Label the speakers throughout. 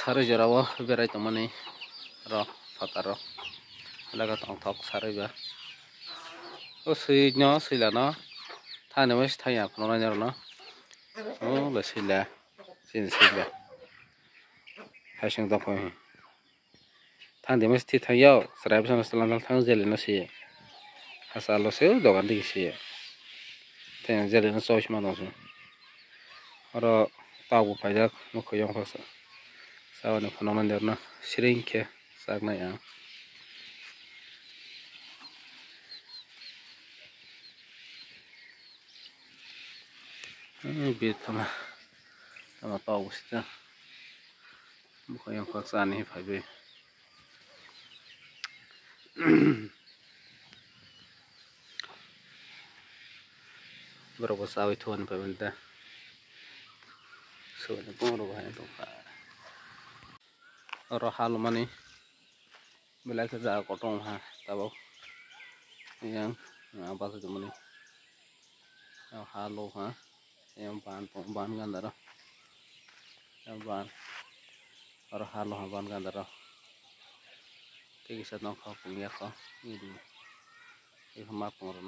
Speaker 1: सारै जराwo berai tongmani ro fataro laga tongthok saraiba o sui silano thani wes thaya phano no o le sila sin sila hasing da phoi thang de mes thi thayao srab sang salan thang jele no si hasalo se dogan di si ten jele no soch ma no so oro tabu pajak mo khoyong khosa sawan phano man der no siringke sagna ya bit tama tahu sih bukan yang paksa nih Fabi berapa sawit tuan pemerintah soalnya pengaruh itu orang hal mana bila kerja kotong tahu yang apa saja mana yang halo yang ban gandara yang ban orang halo ban gandara kisah nong kau punya kau ini mak pengaruh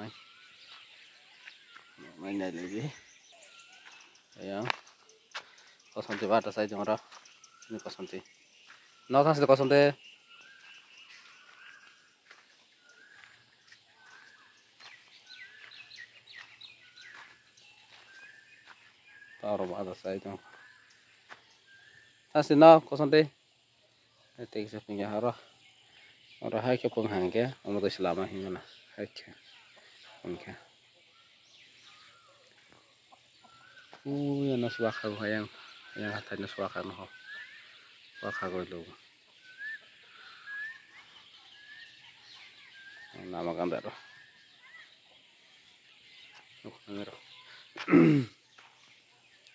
Speaker 1: main lagi yang kosanti batas aja orang ini kosanti nol kan sudah kosanti taruh batas aja asli nol kosanti itu kisah punya orang hai ke penghangga amat selama hingga nah hai ke penghangga yang nasuaka yang hatanya suaka noh suaka golo nama kan daro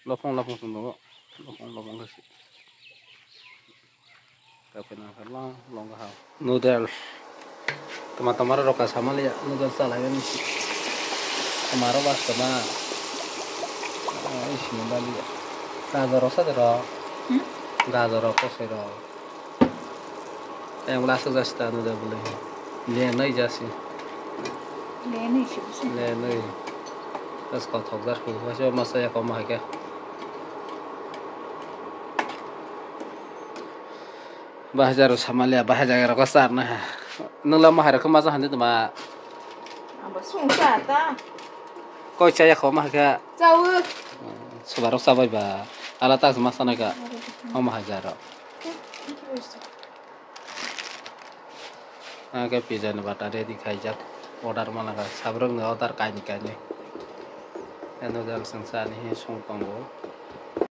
Speaker 1: lopong semua lopong kasih tapi nak long kah noodle teman-teman roka sama lihat noodle salah ini kemarin pas sama isi bali gajar rosa dero gajar apa sih dero yang langsung jasta noodle boleh lenai jasi lenai sih lenai terus kau thok dar pun masih masa ya kau mah ke bahajar sama lihat bahajar roka sar nah nula mah ada kemasa hantu tu mah
Speaker 2: apa susah ta
Speaker 1: kau caya kau mah ke
Speaker 2: jauh
Speaker 1: subarok sabai ba ala tak masa naga kau mah hajar ke pizza ni bata de dikhai jak order mana ka sabrang na order kai ni anu dal sangsa ni song pangbo